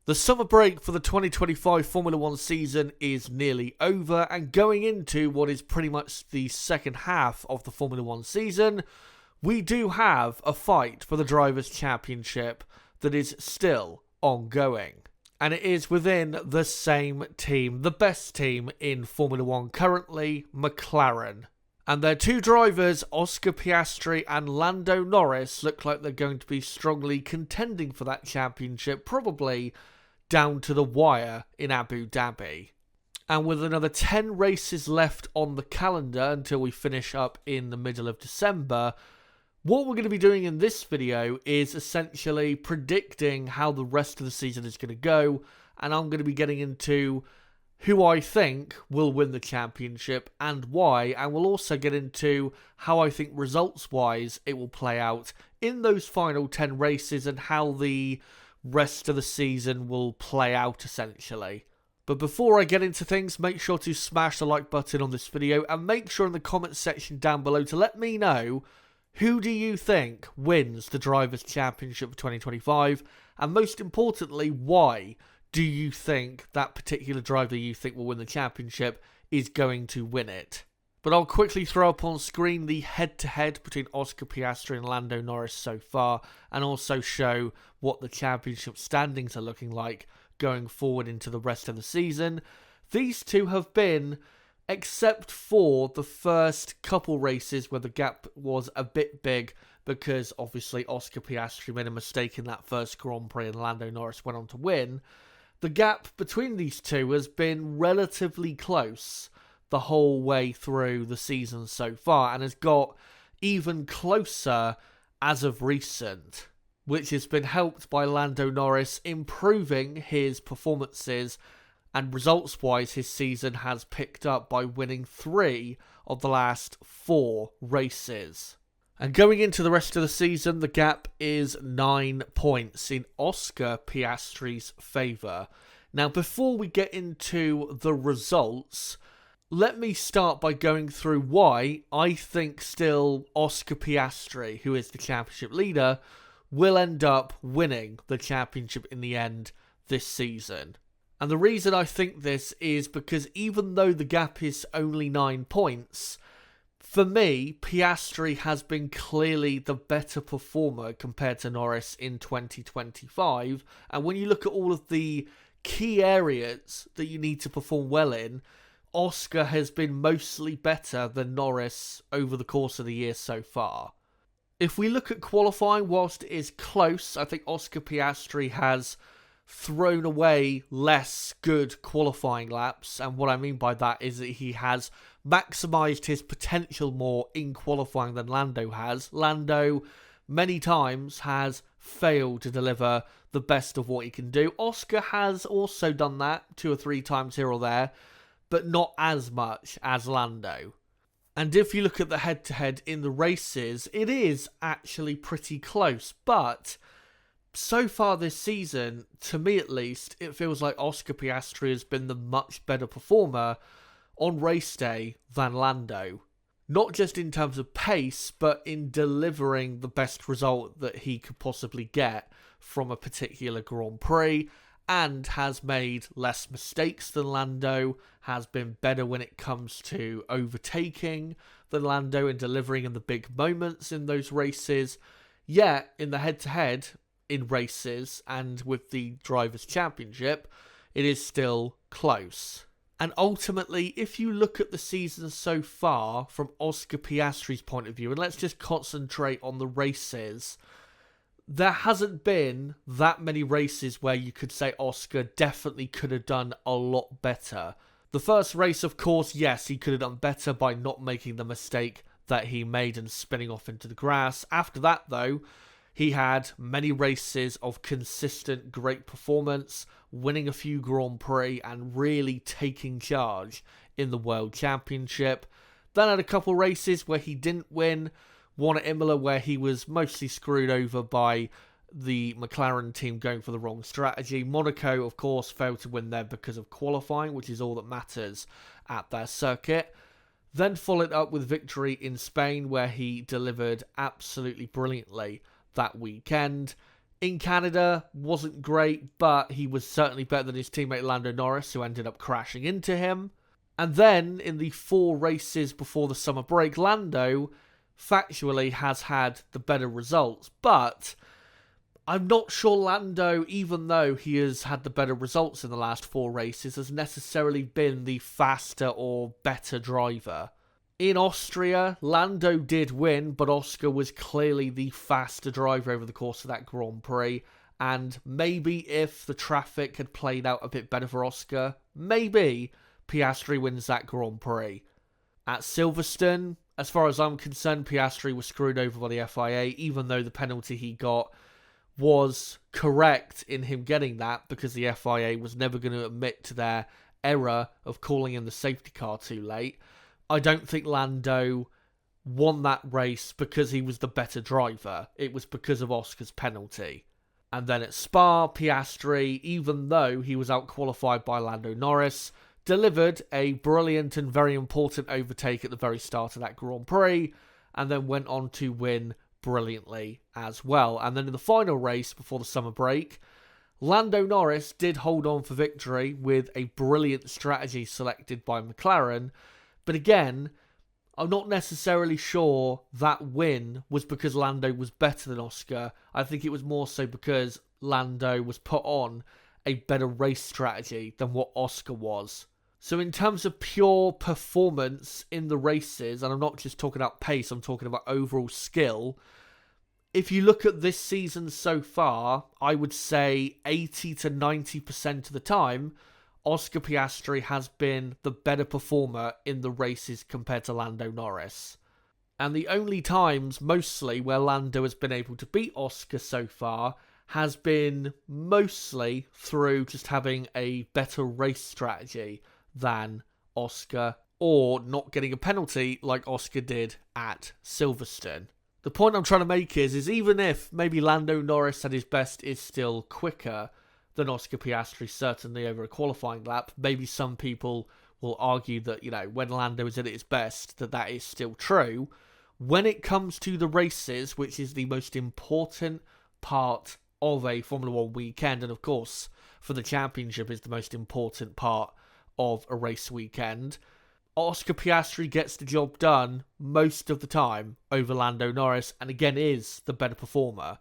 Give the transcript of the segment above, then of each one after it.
The summer break for the 2025 Formula 1 season is nearly over, and going into what is pretty much the second half of the Formula 1 season, we do have a fight for the Drivers' Championship that is still ongoing. And it is within the same team, the best team in Formula 1 currently, McLaren. And their two drivers, Oscar Piastri and Lando Norris, look like they're going to be strongly contending for that championship, probably down to the wire in Abu Dhabi. And with another 10 races left on the calendar until we finish up in the middle of December, what we're going to be doing in this video is essentially predicting how the rest of the season is going to go, and I'm going to be getting into who I think will win the championship and why, and we'll also get into how I think results-wise it will play out in those final 10 races and how the rest of the season will play out essentially. But before I get into things, make sure to smash the like button on this video and make sure in the comments section down below to let me know who do you think wins the Drivers' Championship for 2025, and most importantly, why do you think that particular driver you think will win the championship is going to win it? But I'll quickly throw up on screen the head-to-head between Oscar Piastri and Lando Norris so far, and also show what the championship standings are looking like going forward into the rest of the season. These two have been, except for the first couple races where the gap was a bit big, because obviously Oscar Piastri made a mistake in that first Grand Prix and Lando Norris went on to win, the gap between these two has been relatively close the whole way through the season so far, and has got even closer as of recent, which has been helped by Lando Norris improving his performances, and results-wise his season has picked up by winning 3 of the last 4 races. And going into the rest of the season, the gap is 9 points in Oscar Piastri's favour. Now, before we get into the results, let me start by going through why I think still Oscar Piastri, who is the championship leader, will end up winning the championship in the end this season. And the reason I think this is because even though the gap is only 9 points, for me, Piastri has been clearly the better performer compared to Norris in 2025. And when you look at all of the key areas that you need to perform well in, Oscar has been mostly better than Norris over the course of the year so far. If we look at qualifying, whilst it is close, I think Oscar Piastri has thrown away less good qualifying laps, and what I mean by that is that he has maximised his potential more in qualifying than Lando has. Lando many times has failed to deliver the best of what he can do. Oscar has also done that 2 or 3 times here or there, but not as much as Lando. And if you look at the head-to-head in the races, it is actually pretty close, but so far this season, to me at least, it feels like Oscar Piastri has been the much better performer on race day than Lando. Not just in terms of pace, but in delivering the best result that he could possibly get from a particular Grand Prix, and has made less mistakes than Lando, has been better when it comes to overtaking than Lando and delivering in the big moments in those races. Yet, in the head-to-head in races and with the Drivers' Championship, it is still close. And ultimately, if you look at the season so far from Oscar Piastri's point of view, and let's just concentrate on the races, there hasn't been that many races where you could say Oscar definitely could have done a lot better. The first race, of course, yes, he could have done better by not making the mistake that he made and spinning off into the grass. After that, though, he had many races of consistent great performance, winning a few Grand Prix and really taking charge in the World Championship. Then had a couple races where he didn't win. One at Imola where he was mostly screwed over by the McLaren team going for the wrong strategy. Monaco, of course, failed to win there because of qualifying, which is all that matters at their circuit. Then followed up with victory in Spain, where he delivered absolutely brilliantly that weekend. In Canada, wasn't great, but he was certainly better than his teammate Lando Norris, who ended up crashing into him. And then, in the 4 races before the summer break, Lando factually has had the better results. But I'm not sure Lando, even though he has had the better results in the last 4 races, has necessarily been the faster or better driver. In Austria, Lando did win, but Oscar was clearly the faster driver over the course of that Grand Prix. And maybe if the traffic had played out a bit better for Oscar, maybe Piastri wins that Grand Prix. At Silverstone, as far as I'm concerned, Piastri was screwed over by the FIA, even though the penalty he got was correct in him getting that, because the FIA was never going to admit to their error of calling in the safety car too late. I don't think Lando won that race because he was the better driver. It was because of Oscar's penalty. And then at Spa, Piastri, even though he was outqualified by Lando Norris, delivered a brilliant and very important overtake at the very start of that Grand Prix, and then went on to win brilliantly as well. And then in the final race before the summer break, Lando Norris did hold on for victory with a brilliant strategy selected by McLaren. But again, I'm not necessarily sure that win was because Lando was better than Oscar. I think it was more so because Lando was put on a better race strategy than what Oscar was. So in terms of pure performance in the races, and I'm not just talking about pace, I'm talking about overall skill, if you look at this season so far, I would say 80 to 90% of the time, Oscar Piastri has been the better performer in the races compared to Lando Norris. And the only times, mostly, where Lando has been able to beat Oscar so far has been mostly through just having a better race strategy than Oscar, or not getting a penalty like Oscar did at Silverstone. The point I'm trying to make is even if maybe Lando Norris at his best is still quicker than Oscar Piastri, certainly over a qualifying lap, maybe some people will argue that, when Lando is at its best, that is still true. When it comes to the races, which is the most important part of a Formula 1 weekend, and of course, for the championship is the most important part of a race weekend, Oscar Piastri gets the job done most of the time over Lando Norris, and again is the better performer.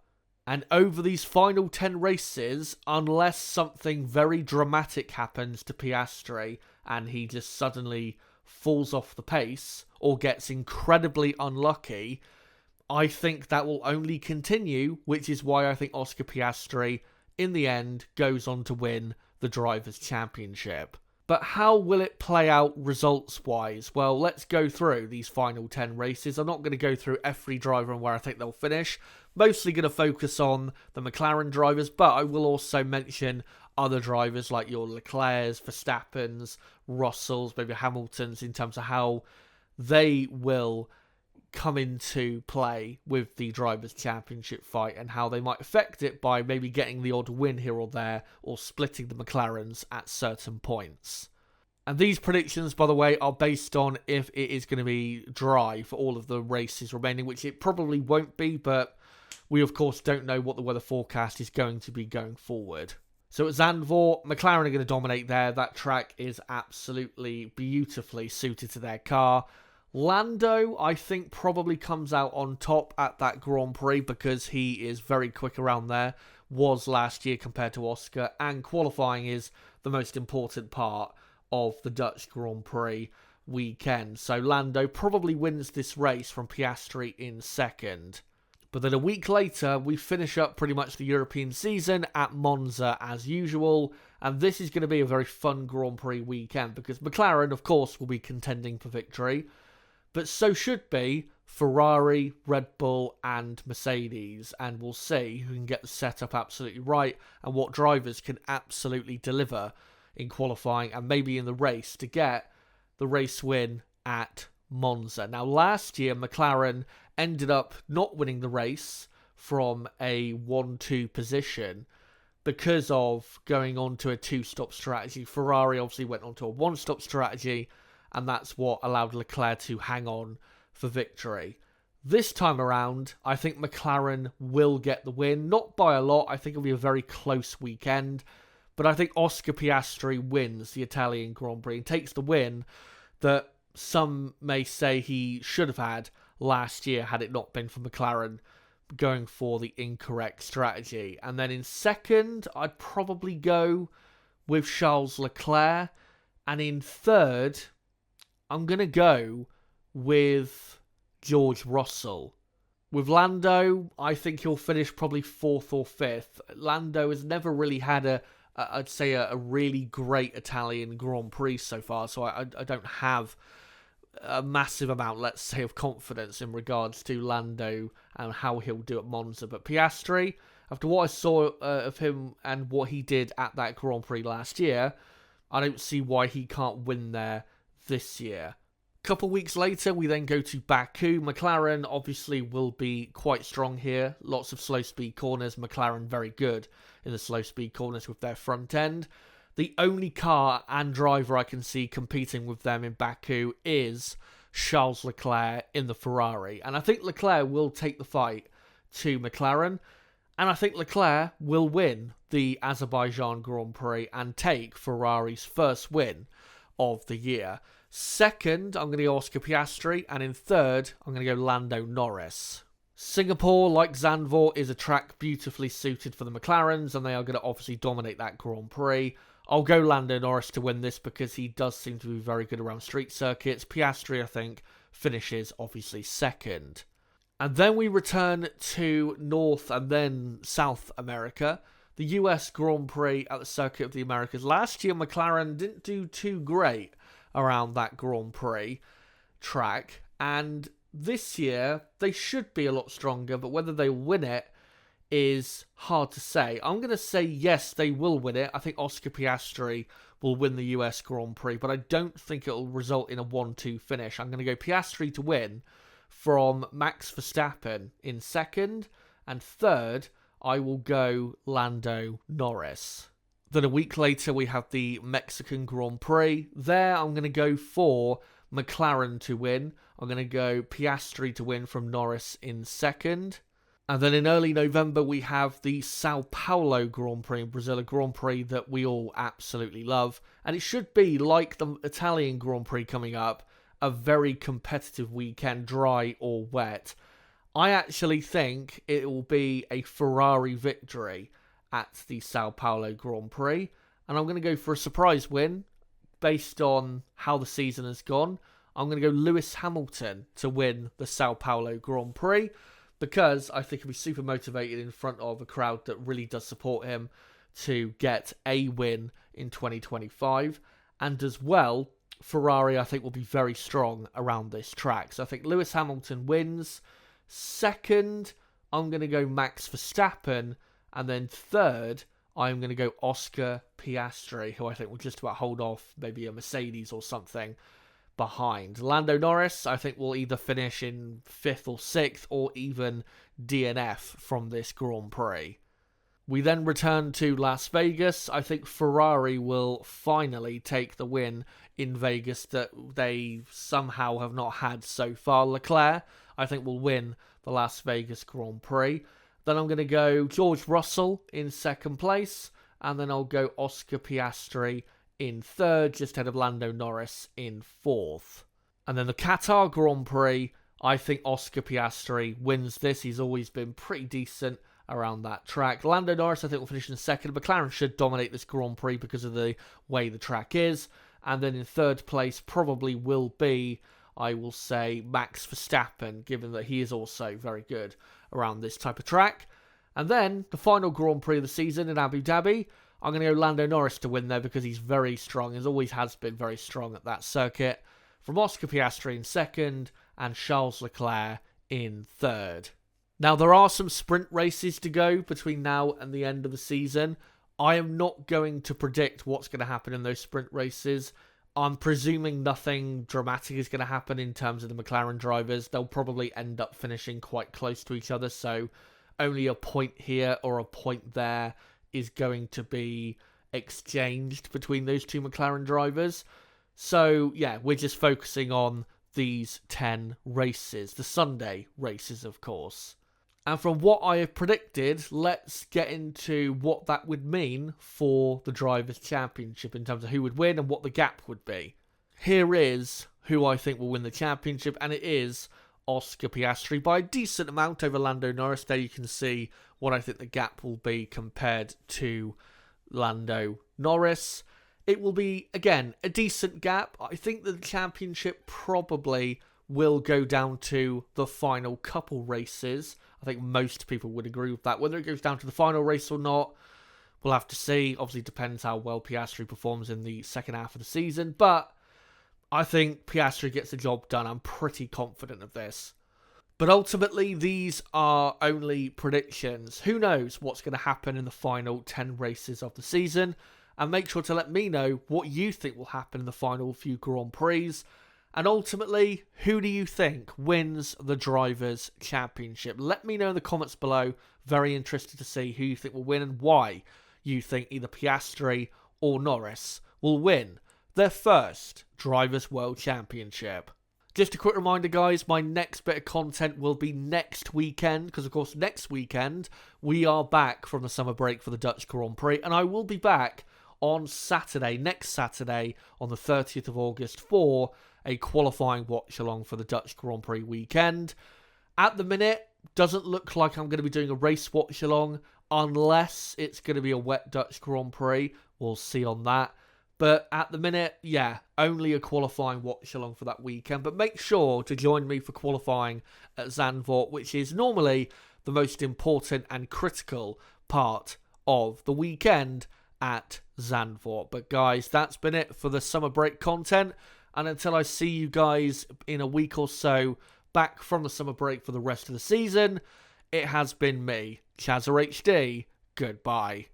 And over these final 10 races, unless something very dramatic happens to Piastri and he just suddenly falls off the pace or gets incredibly unlucky, I think that will only continue, which is why I think Oscar Piastri, in the end, goes on to win the Drivers' Championship. But how will it play out results-wise? Well, let's go through these final 10 races. I'm not going to go through every driver and where I think they'll finish. Mostly going to focus on the McLaren drivers, but I will also mention other drivers like your Leclerc's, Verstappen's, Russell's, maybe Hamilton's, in terms of how they will come into play with the Drivers' Championship fight and how they might affect it by maybe getting the odd win here or there or splitting the McLarens at certain points. And these predictions, by the way, are based on if it is going to be dry for all of the races remaining, which it probably won't be, but we of course don't know what the weather forecast is going to be going forward. So at Zandvoort, McLaren are going to dominate there. That track is absolutely beautifully suited to their car. Lando, I think, probably comes out on top at that Grand Prix because he is very quick around there, was last year compared to Oscar, and qualifying is the most important part of the Dutch Grand Prix weekend. So Lando probably wins this race from Piastri in second. But then a week later, we finish up pretty much the European season at Monza as usual, and this is going to be a very fun Grand Prix weekend because McLaren, of course, will be contending for victory. But so should be Ferrari, Red Bull and Mercedes. And we'll see who can get the setup absolutely right and what drivers can absolutely deliver in qualifying and maybe in the race to get the race win at Monza. Now, last year, McLaren ended up not winning the race from a 1-2 position because of going on to a 2-stop strategy. Ferrari obviously went on to a 1-stop strategy, and that's what allowed Leclerc to hang on for victory. This time around, I think McLaren will get the win. Not by a lot. I think it'll be a very close weekend. But I think Oscar Piastri wins the Italian Grand Prix and takes the win that some may say he should have had last year had it not been for McLaren going for the incorrect strategy. And then in second, I'd probably go with Charles Leclerc. And in third, I'm going to go with George Russell. With Lando, I think he'll finish probably fourth or fifth. Lando has never really had I'd say a really great Italian Grand Prix so far, so I don't have a massive amount, let's say, of confidence in regards to Lando and how he'll do at Monza. But Piastri, after what I saw of him and what he did at that Grand Prix last year, I don't see why he can't win there this year. A couple weeks later, we then go to Baku. McLaren obviously will be quite strong here. Lots of slow speed corners. McLaren very good in the slow speed corners with their front end. The only car and driver I can see competing with them in Baku is Charles Leclerc in the Ferrari. And I think Leclerc will take the fight to McLaren. And I think Leclerc will win the Azerbaijan Grand Prix and take Ferrari's first win of the year. Second, I'm going to go Oscar Piastri. And in third, I'm going to go Lando Norris. Singapore, like Zandvoort, is a track beautifully suited for the McLarens, and they are going to obviously dominate that Grand Prix. I'll go Lando Norris to win this because he does seem to be very good around street circuits. Piastri, I think, finishes obviously second. And then we return to North and then South America. The US Grand Prix at the Circuit of the Americas. Last year, McLaren didn't do too great around that Grand Prix track. And this year, they should be a lot stronger, but whether they win it is hard to say. I'm going to say yes, they will win it. I think Oscar Piastri will win the US Grand Prix, but I don't think it will result in a 1-2 finish. I'm going to go Piastri to win from Max Verstappen in second, and third, I will go Lando Norris. Then a week later, we have the Mexican Grand Prix. There, I'm going to go for McLaren to win. I'm going to go Piastri to win from Norris in second. And then in early November, we have the Sao Paulo Grand Prix in Brazil, a Grand Prix that we all absolutely love. And it should be, like the Italian Grand Prix coming up, a very competitive weekend, dry or wet. I actually think it will be a Ferrari victory at the Sao Paulo Grand Prix. And I'm going to go for a surprise win based on how the season has gone. I'm going to go Lewis Hamilton to win the Sao Paulo Grand Prix because I think he'll be super motivated in front of a crowd that really does support him to get a win in 2025. And as well, Ferrari, I think, will be very strong around this track. So I think Lewis Hamilton wins. Second, I'm going to go Max Verstappen. And then third, I'm going to go Oscar Piastri, who I think will just about hold off maybe a Mercedes or something behind. Lando Norris, I think, will either finish in 5th or 6th or even DNF from this Grand Prix. We then return to Las Vegas. I think Ferrari will finally take the win in Vegas that they somehow have not had so far. Leclerc, I think, will win the Las Vegas Grand Prix. Then I'm going to go George Russell in second place. And then I'll go Oscar Piastri in third, just ahead of Lando Norris in fourth. And then the Qatar Grand Prix, I think Oscar Piastri wins this. He's always been pretty decent around that track. Lando Norris, I think, will finish in second. McLaren should dominate this Grand Prix because of the way the track is. And then in third place probably will be, I will say, Max Verstappen, given that he is also very good around this type of track. And then the final Grand Prix of the season in Abu Dhabi, I'm going to go Lando Norris to win there because he's very strong, as always has been very strong at that circuit. From Oscar Piastri in second and Charles Leclerc in third. Now, there are some sprint races to go between now and the end of the season. I am not going to predict what's going to happen in those sprint races. I'm presuming nothing dramatic is going to happen in terms of the McLaren drivers. They'll probably end up finishing quite close to each other, so only a point here or a point there is going to be exchanged between those two McLaren drivers. So, yeah, we're just focusing on these 10 races, the Sunday races, of course. And from what I have predicted, let's get into what that would mean for the Drivers' Championship in terms of who would win and what the gap would be. Here is who I think will win the championship, and it is Oscar Piastri by a decent amount over Lando Norris. There you can see what I think the gap will be compared to Lando Norris. It will be, again, a decent gap. I think that the championship probably will go down to the final couple races. I think most people would agree with that. Whether it goes down to the final race or not, we'll have to see. Obviously, it depends how well Piastri performs in the second half of the season. But I think Piastri gets the job done. I'm pretty confident of this. But ultimately, these are only predictions. Who knows what's going to happen in the final 10 races of the season? And make sure to let me know what you think will happen in the final few Grand Prix. And ultimately, who do you think wins the Drivers' Championship? Let me know in the comments below. Very interested to see who you think will win and why you think either Piastri or Norris will win their first Drivers' World Championship. Just a quick reminder, guys, my next bit of content will be next weekend, because, of course, next weekend we are back from the summer break for the Dutch Grand Prix, and I will be back on Saturday, next Saturday, on the 30th of August for a qualifying watch-along for the Dutch Grand Prix weekend. At the minute, doesn't look like I'm going to be doing a race watch-along, unless it's going to be a wet Dutch Grand Prix. We'll see on that. But at the minute, yeah, only a qualifying watch-along for that weekend. But make sure to join me for qualifying at Zandvoort, which is normally the most important and critical part of the weekend at Zandvoort. But guys, that's been it for the summer break content. And until I see you guys in a week or so back from the summer break for the rest of the season, it has been me, Chazza HD. Goodbye.